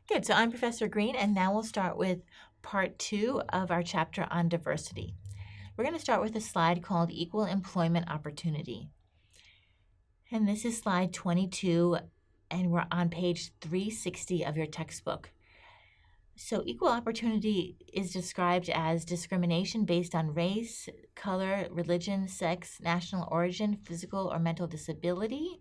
Good. So I'm Professor Green, and now we'll start with part 2 of our chapter on diversity. We're going to start with a slide called Equal Employment Opportunity. And this is slide 22, and we're on page 360 of your textbook. So equal opportunity is described as discrimination based on race, color, religion, sex, national origin, physical or mental disability,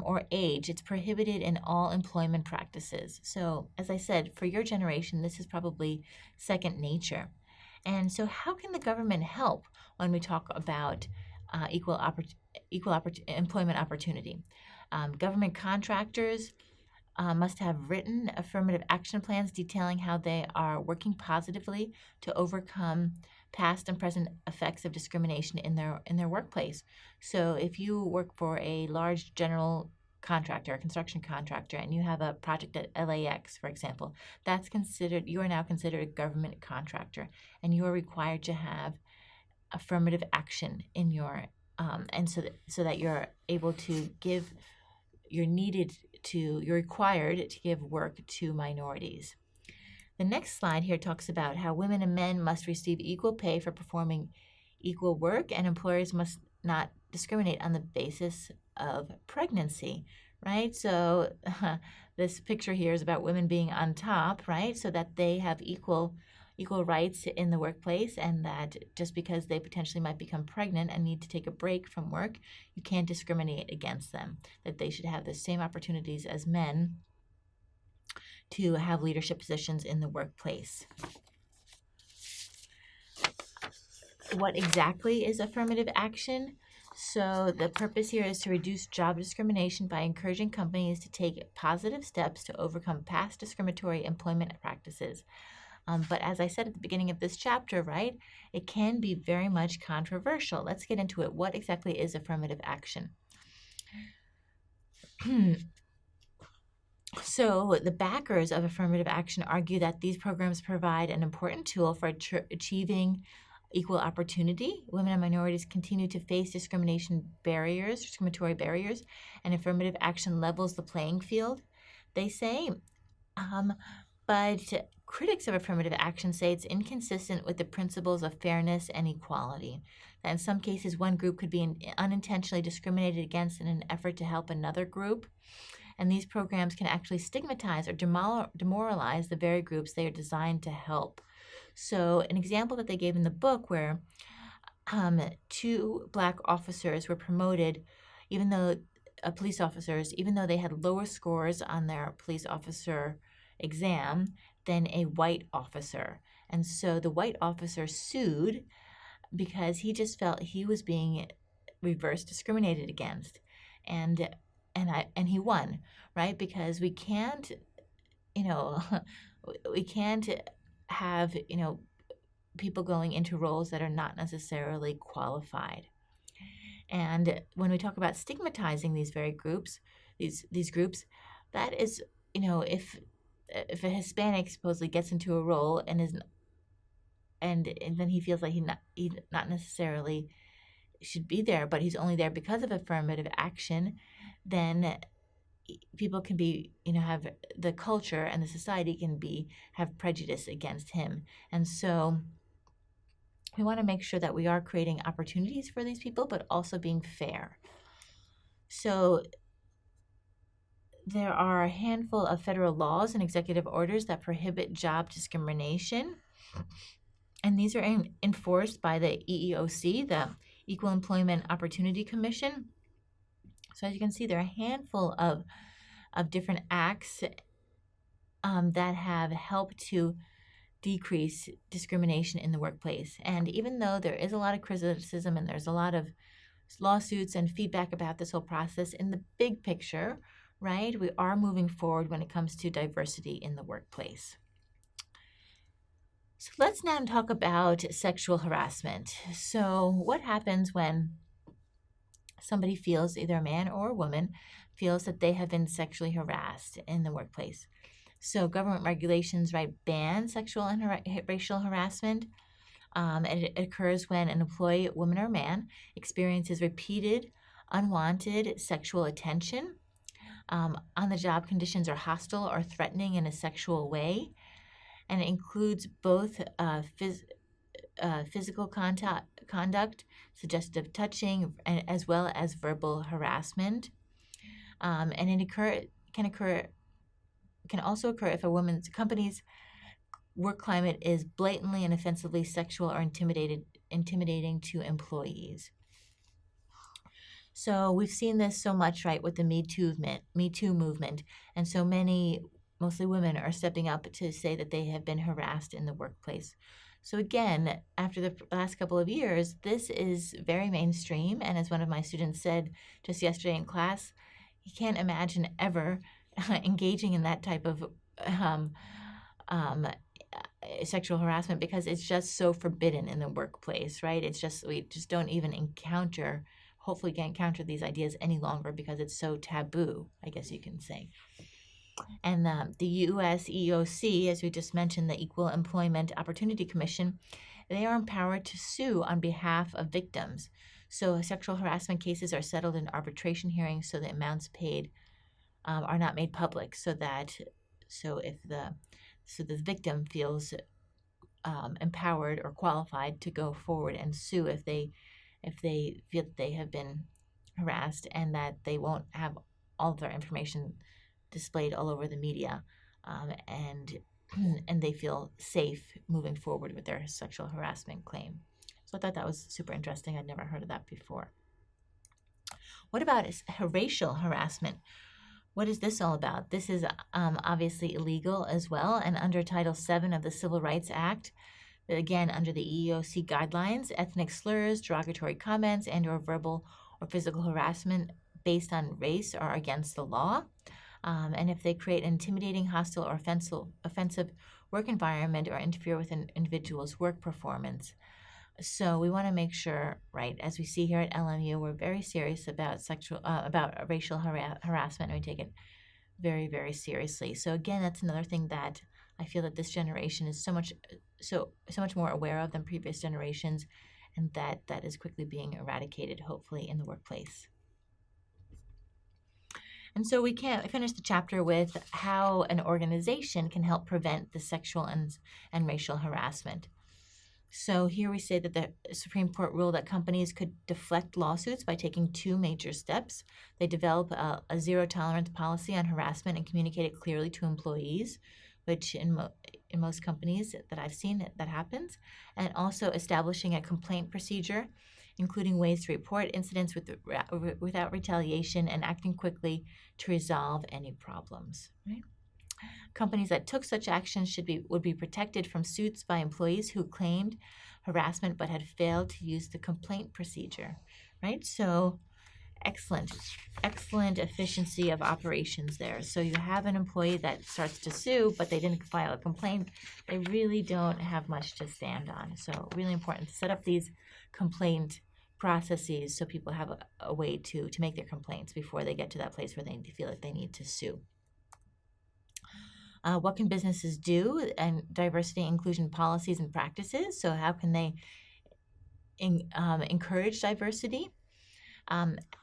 or age. It's prohibited in all employment practices. So, as I said, for your generation, this is probably second nature. And so, how can the government help when we talk about employment opportunity? Government contractors must have written affirmative action plans detailing how they are working positively to overcome past and present effects of discrimination in their workplace. So if you work for a large general contractor, a construction contractor, and you have a project at LAX, for example, you are now considered a government contractor, and you are required to have affirmative action in your and so that you're able to give you're required to give work to minorities. The next slide here talks about how women and men must receive equal pay for performing equal work, and employers must not discriminate on the basis of pregnancy, right? So this picture here is about women being on top, right? So that they have equal rights in the workplace, and that just because they potentially might become pregnant and need to take a break from work, you can't discriminate against them, that they should have the same opportunities as men to have leadership positions in the workplace. What exactly is affirmative action? So the purpose here is to reduce job discrimination by encouraging companies to take positive steps to overcome past discriminatory employment practices. But as I said at the beginning of this chapter, right, it can be very much controversial. Let's get into it. What exactly is affirmative action? So the backers of affirmative action argue that these programs provide an important tool for achieving equal opportunity. Women and minorities continue to face discriminatory barriers, and affirmative action levels the playing field, they say. But critics of affirmative action say it's inconsistent with the principles of fairness and equality. That in some cases, one group could be unintentionally discriminated against in an effort to help another group. And these programs can actually stigmatize or demoralize the very groups they are designed to help. So an example that they gave in the book where 2 Black officers were promoted, police officers, even though they had lower scores on their police officer exam than a white officer. And so the white officer sued because he just felt he was being reverse discriminated against. And he won, right? Because we can't have, people going into roles that are not necessarily qualified. And when we talk about stigmatizing these very groups, these groups, that is, if a Hispanic supposedly gets into a role and then he feels like he not necessarily should be there, but he's only there because of affirmative action, then people can be, have the culture and the society can have prejudice against him. And so we want to make sure that we are creating opportunities for these people, but also being fair. So there are a handful of federal laws and executive orders that prohibit job discrimination. And these are enforced by the EEOC, the Equal Employment Opportunity Commission. So as you can see, there are a handful of different acts that have helped to decrease discrimination in the workplace. And even though there is a lot of criticism and there's a lot of lawsuits and feedback about this whole process, in the big picture, right, we are moving forward when it comes to diversity in the workplace. So let's now talk about sexual harassment. So what happens when somebody feels, either a man or a woman, feels that they have been sexually harassed in the workplace? So government regulations, right, ban sexual and racial harassment. And it occurs when an employee, woman or man, experiences repeated unwanted sexual attention, On-the-job conditions are hostile or threatening in a sexual way, and it includes both physical conduct, suggestive touching, as well as verbal harassment. And it can also occur if a woman's company's work climate is blatantly and offensively sexual or intimidating to employees. So we've seen this so much, right, with the Me Too movement, and so many, mostly women, are stepping up to say that they have been harassed in the workplace. So again, after the last couple of years, this is very mainstream, and as one of my students said just yesterday in class, he can't imagine ever engaging in that type of sexual harassment because it's just so forbidden in the workplace, right? We just don't even hopefully can't encounter these ideas any longer because it's so taboo, I guess you can say. And the U.S. EEOC, as we just mentioned, the Equal Employment Opportunity Commission, they are empowered to sue on behalf of victims. So sexual harassment cases are settled in arbitration hearings, so the amounts paid are not made public, so if the victim feels empowered or qualified to go forward and sue if they feel that they have been harassed, and that they won't have all of their information displayed all over the media, and they feel safe moving forward with their sexual harassment claim. So I thought that was super interesting. I'd never heard of that before. What about racial harassment? What is this all about? This is obviously illegal as well, and under Title VII of the Civil Rights Act, again, under the EEOC guidelines, ethnic slurs, derogatory comments, and/or verbal or physical harassment based on race are against the law. And if they create an intimidating, hostile, or offensive work environment or interfere with an individual's work performance. So we want to make sure, right, as we see here at LMU, we're very serious about racial harassment, and we take it very, very seriously. So again, that's another thing that I feel that this generation is so much more aware of than previous generations, and that is quickly being eradicated, hopefully, in the workplace. And so we can finish the chapter with how an organization can help prevent the sexual and racial harassment. So here we say that the Supreme Court ruled that companies could deflect lawsuits by taking two major steps. They develop a zero-tolerance policy on harassment and communicate it clearly to employees, which in most companies that I've seen that happens, and also establishing a complaint procedure, including ways to report incidents without retaliation and acting quickly to resolve any problems. Right? Companies that took such action would be protected from suits by employees who claimed harassment but had failed to use the complaint procedure. Right? So excellent efficiency of operations there. So you have an employee that starts to sue, but they didn't file a complaint. They really don't have much to stand on. So really important to set up these complaint processes so people have a way to make their complaints before they get to that place where they feel like they need to sue. What can businesses do, and diversity inclusion policies and practices? So how can they encourage diversity?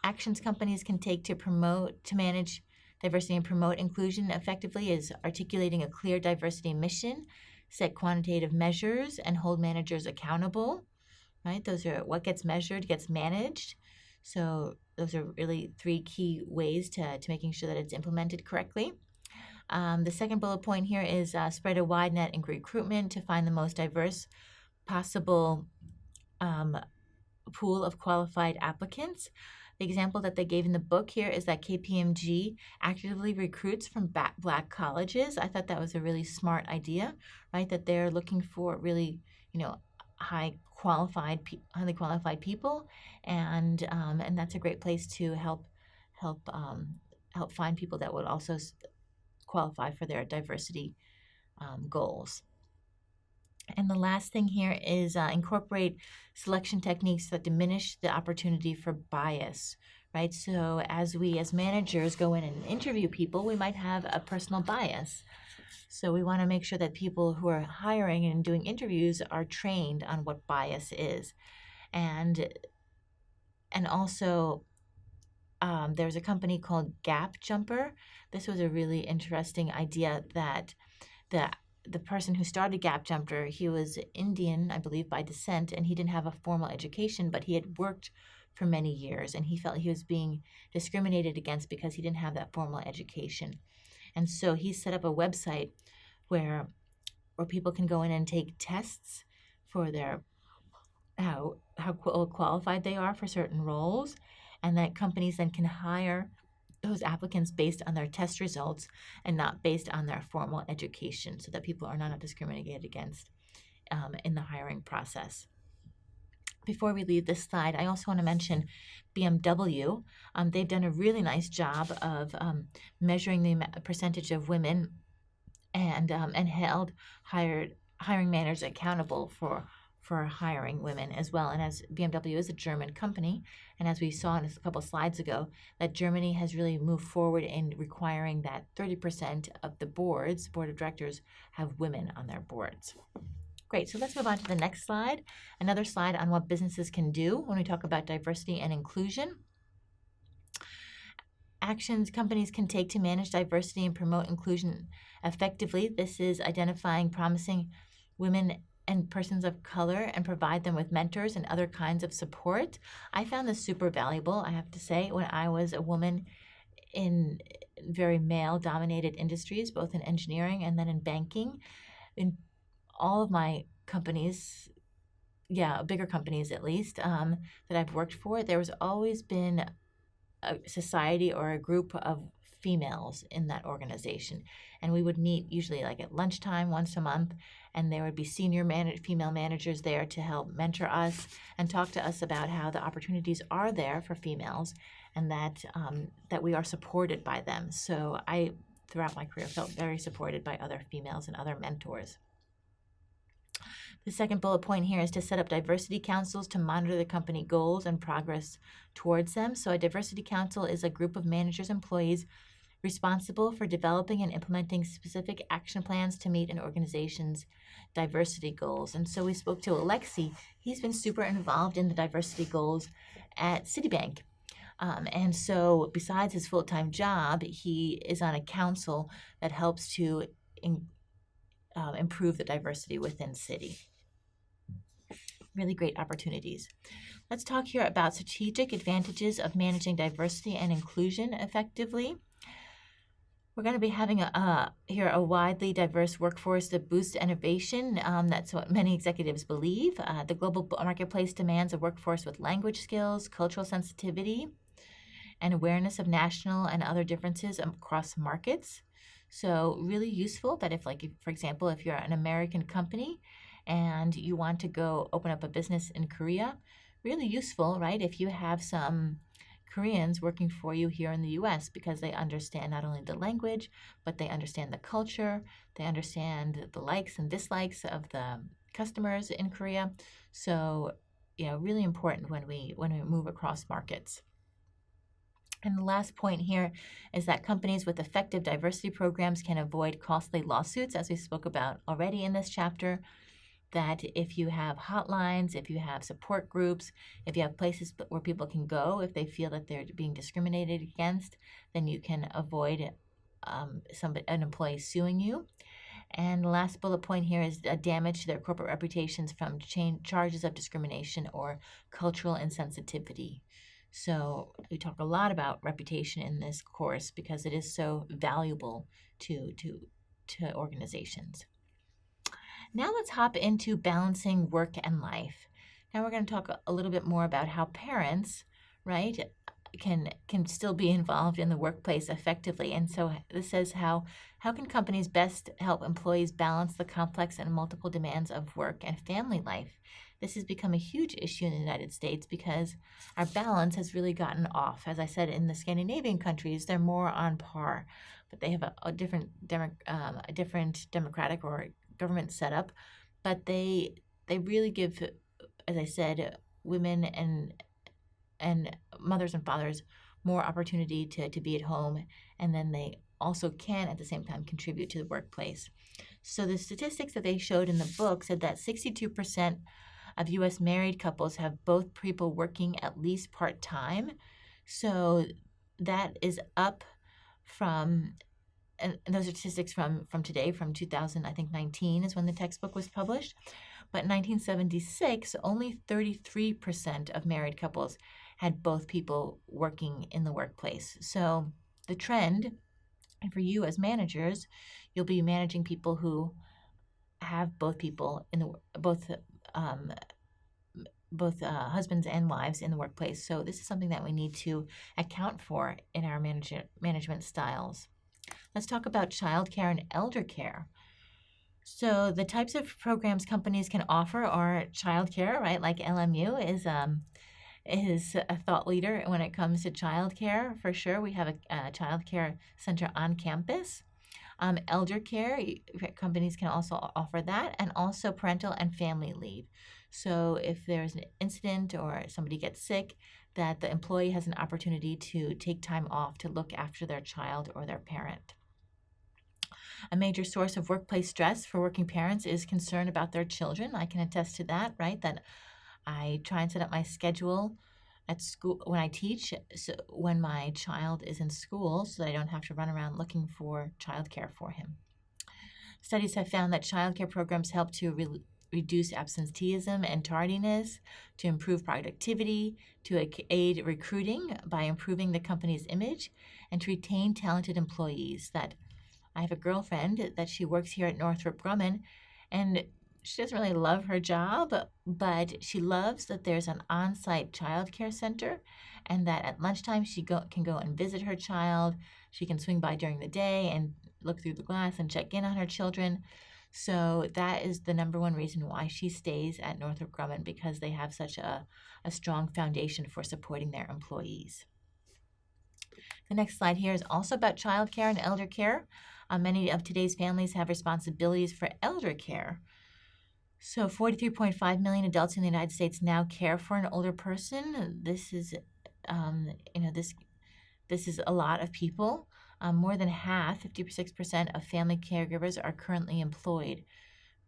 Actions companies can take to manage diversity and promote inclusion effectively is articulating a clear diversity mission, set quantitative measures, and hold managers accountable. Right? Those are what gets measured gets managed. So those are really three key ways to making sure that it's implemented correctly. The second bullet point here is spread a wide net in recruitment to find the most diverse possible pool of qualified applicants. The example that they gave in the book here is that KPMG actively recruits from Black colleges. I thought that was a really smart idea, right? That they're looking for really, highly qualified people, and that's a great place to help find people that would also qualify for their diversity goals. And the last thing here is incorporate selection techniques that diminish the opportunity for bias, right? So as managers go in and interview people, we might have a personal bias. So we want to make sure that people who are hiring and doing interviews are trained on what bias is. And also there's a company called Gap Jumper. This was a really interesting idea that the the person who started Gap Jumper, he was Indian, I believe, by descent, and he didn't have a formal education, but he had worked for many years, and he felt he was being discriminated against because he didn't have that formal education. And so he set up a website where people can go in and take tests for their how qualified they are for certain roles, and that companies then can hire those applicants based on their test results and not based on their formal education, so that people are not discriminated against in the hiring process. Before we leave this slide, I also want to mention BMW. They've done a really nice job of measuring the percentage of women and held hiring managers accountable for hiring women as well. And as BMW is a German company, and as we saw in a couple slides ago, that Germany has really moved forward in requiring that 30% of the board of directors have women on their boards. Great, so let's move on to the next slide. Another slide on what businesses can do when we talk about diversity and inclusion. Actions companies can take to manage diversity and promote inclusion effectively. This is identifying promising women and persons of color and provide them with mentors and other kinds of support. I found this super valuable, I have to say, when I was a woman in very male-dominated industries, both in engineering and then in banking. In all of my companies, bigger companies at least, that I've worked for, there was always been a society or a group of females in that organization, and we would meet usually like at lunchtime once a month, and there would be senior female managers there to help mentor us and talk to us about how the opportunities are there for females, and that we are supported by them. So I, throughout my career, felt very supported by other females and other mentors. The second bullet point here is to set up diversity councils to monitor the company goals and progress towards them. So a diversity council is a group of managers, employees responsible for developing and implementing specific action plans to meet an organization's diversity goals. And so we spoke to Alexi. He's been super involved in the diversity goals at Citibank. And so besides his full-time job, he is on a council that helps to improve the diversity within Citi. Really great opportunities. Let's talk here about strategic advantages of managing diversity and inclusion effectively. We're going to be having a widely diverse workforce that boosts innovation. That's what many executives believe. The global marketplace demands a workforce with language skills, cultural sensitivity, and awareness of national and other differences across markets. So really useful that if, for example, if you're an American company and you want to go open up a business in Korea, really useful, right, if you have some Koreans working for you here in the US, because they understand not only the language, but they understand the culture, they understand the likes and dislikes of the customers in Korea. So, really important when we move across markets. And the last point here is that companies with effective diversity programs can avoid costly lawsuits, as we spoke about already in this chapter. That if you have hotlines, if you have support groups, if you have places where people can go if they feel that they're being discriminated against, then you can avoid an employee suing you. And the last bullet point here is damage to their corporate reputations from charges of discrimination or cultural insensitivity. So we talk a lot about reputation in this course because it is so valuable to organizations. Now let's hop into balancing work and life. Now we're going to talk a little bit more about how parents, right, can still be involved in the workplace effectively. And so this says how can companies best help employees balance the complex and multiple demands of work and family life. This has become a huge issue in the United States because our balance has really gotten off. As I said, in the Scandinavian countries, they're more on par, but they have a different democratic or government setup, but they really give, as I said, women and mothers and fathers more opportunity to be at home, and then they also can at the same time contribute to the workplace. So the statistics that they showed in the book said that 62% of U.S. married couples have both people working at least part-time. So that is up from, and those are statistics from today, from 2000, I think 19 is when the textbook was published. But in 1976, only 33% of married couples had both people working in the workplace. So the trend, and for you as managers, you'll be managing people who have both people in the um, husbands and wives in the workplace. So this is something that we need to account for in our management styles. Let's talk about childcare and elder care. So the types of programs companies can offer are childcare, right? Like LMU is a thought leader when it comes to childcare. For sure, we have a childcare center on campus. Elder care, companies can also offer that, and also parental and family leave. So if there's an incident or somebody gets sick, that the employee has an opportunity to take time off to look after their child or their parent. A major source of workplace stress for working parents is concern about their children. I can attest to that, right? That I try and set up my schedule at school when I teach, so when my child is in school, so that I don't have to run around looking for childcare for him. Studies have found that childcare programs help to reduce absenteeism and tardiness, to improve productivity, to aid recruiting by improving the company's image, and to retain talented employees. That I have a girlfriend that she works here at Northrop Grumman, and she doesn't really love her job, but she loves that there's an on-site child care center, and that at lunchtime she can go and visit her child. She can swing by during the day and look through the glass and check in on her children. So that is the number one reason why she stays at Northrop Grumman, because they have such a strong foundation for supporting their employees. The next slide here is also about child care and elder care. Many of today's families have responsibilities for elder care. So 43.5 million adults in the United States now care for an older person. This is, this is a lot of people. More than half, 56% of family caregivers are currently employed,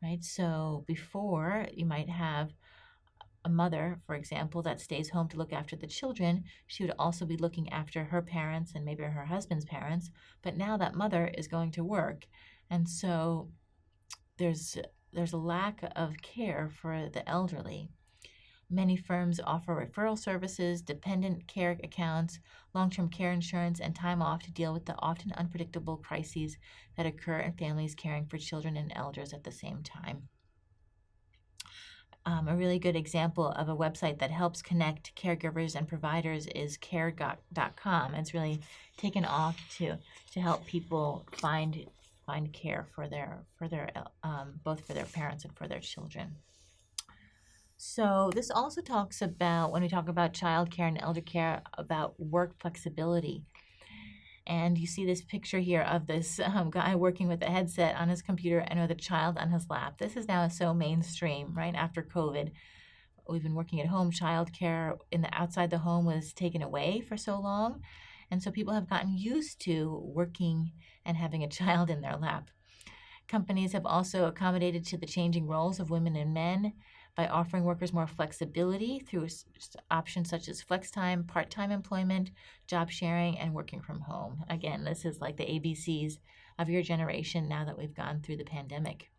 right? So before, you might have a mother, for example, that stays home to look after the children. She would also be looking after her parents and maybe her husband's parents. But now that mother is going to work, and so there's a lack of care for the elderly. Many firms offer referral services, dependent care accounts, long-term care insurance, and time off to deal with the often unpredictable crises that occur in families caring for children and elders at the same time. A really good example of a website that helps connect caregivers and providers is care.com. It's really taken off to help people find care for their both for their parents and for their children. So this also talks about, when we talk about child care and elder care, about work flexibility. And you see this picture here of this guy working with a headset on his computer and with a child on his lap. This is now so mainstream, right? After COVID, we've been working at home. Child care in the outside the home was taken away for so long. And so people have gotten used to working and having a child in their lap. Companies have also accommodated to the changing roles of women and men by offering workers more flexibility through options such as flex time, part-time employment, job sharing, and working from home. Again, this is like the ABCs of your generation now that we've gone through the pandemic.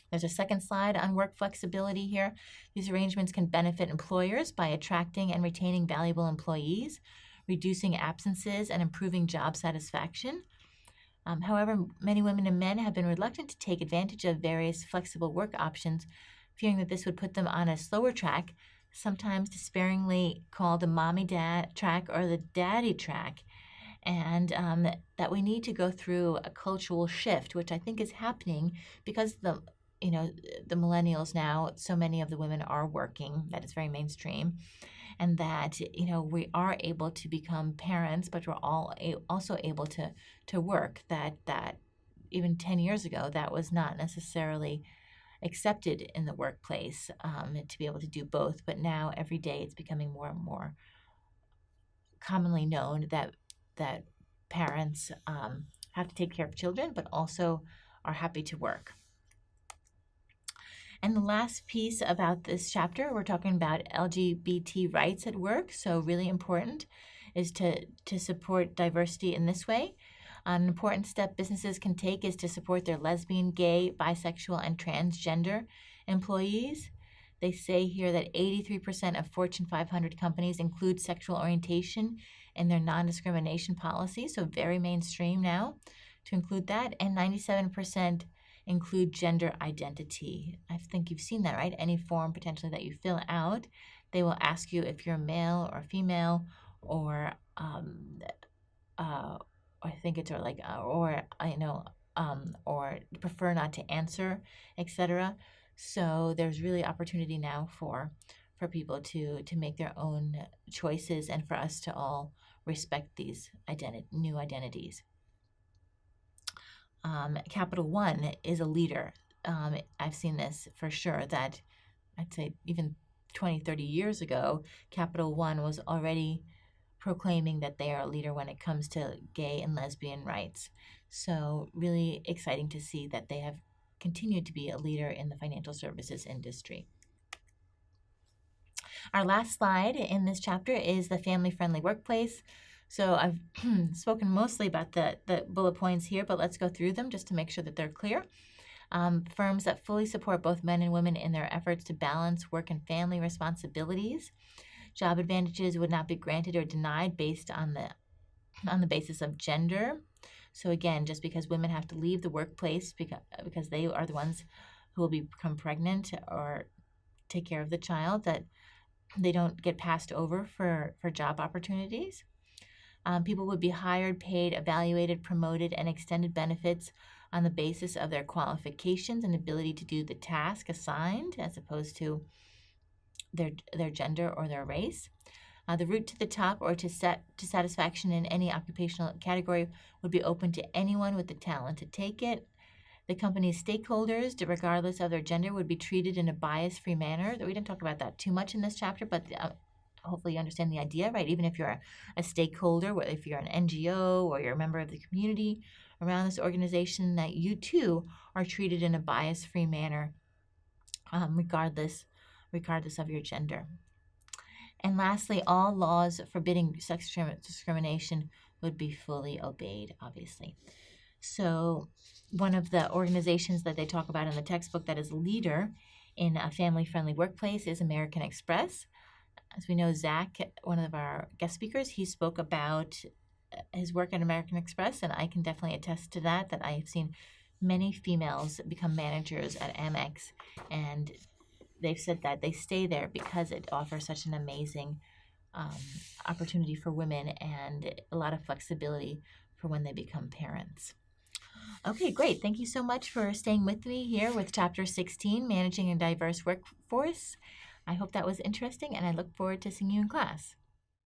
There's a second slide on work flexibility here. These arrangements can benefit employers by attracting and retaining valuable employees, reducing absences, and improving job satisfaction. However, many women and men have been reluctant to take advantage of various flexible work options, fearing that this would put them on a slower track, sometimes despairingly called the mommy dad track or the daddy track, and that we need to go through a cultural shift, which I think is happening because the millennials now, so many of the women are working, that is very mainstream, and that we are able to become parents, but we're all also able to work. That even 10 years ago, that was not necessarily accepted in the workplace, to be able to do both. But now every day it's becoming more and more commonly known that parents have to take care of children, but also are happy to work. And the last piece about this chapter, we're talking about LGBT rights at work. So really important is to support diversity in this way. An important step businesses can take is to support their lesbian, gay, bisexual, and transgender employees. They say here that 83% of Fortune 500 companies include sexual orientation in their non-discrimination policy, so very mainstream now to include that, and 97% include gender identity. I think you've seen that, right? Any form potentially that you fill out, they will ask you if you're male or female, or I think it's or prefer not to answer, etc. So there's really opportunity now for people to make their own choices, and for us to all respect these new identities. Capital One is a leader. I've seen this for sure, that I'd say even 20, 30 years ago, Capital One was already proclaiming that they are a leader when it comes to gay and lesbian rights. So really exciting to see that they have continued to be a leader in the financial services industry. Our last slide in this chapter is the family-friendly workplace. So I've spoken mostly about the bullet points here, but let's go through them just to make sure that they're clear. Firms that fully support both men and women in their efforts to balance work and family responsibilities. Job advantages would not be granted or denied based on the basis of gender. So again, just because women have to leave the workplace because they are the ones who will become pregnant or take care of the child, that they don't get passed over for job opportunities. People would be hired, paid, evaluated, promoted, and extended benefits on the basis of their qualifications and ability to do the task assigned, as opposed to their gender or their race. The route to the top or to satisfaction in any occupational category would be open to anyone with the talent to take it. The company's stakeholders, regardless of their gender, would be treated in a bias-free manner. We didn't talk about that too much in this chapter, but hopefully you understand the idea, right? Even if you're a stakeholder, if you're an NGO or you're a member of the community around this organization, that you too are treated in a bias-free manner, regardless of your gender. And lastly, all laws forbidding sex discrimination would be fully obeyed, obviously. So one of the organizations that they talk about in the textbook that is a leader in a family-friendly workplace is American Express. As we know, Zach, one of our guest speakers, he spoke about his work at American Express, and I can definitely attest to that I have seen many females become managers at Amex, and they've said that they stay there because it offers such an amazing opportunity for women and a lot of flexibility for when they become parents. Okay, great. Thank you so much for staying with me here with Chapter 16, Managing a Diverse Workforce. I hope that was interesting, and I look forward to seeing you in class.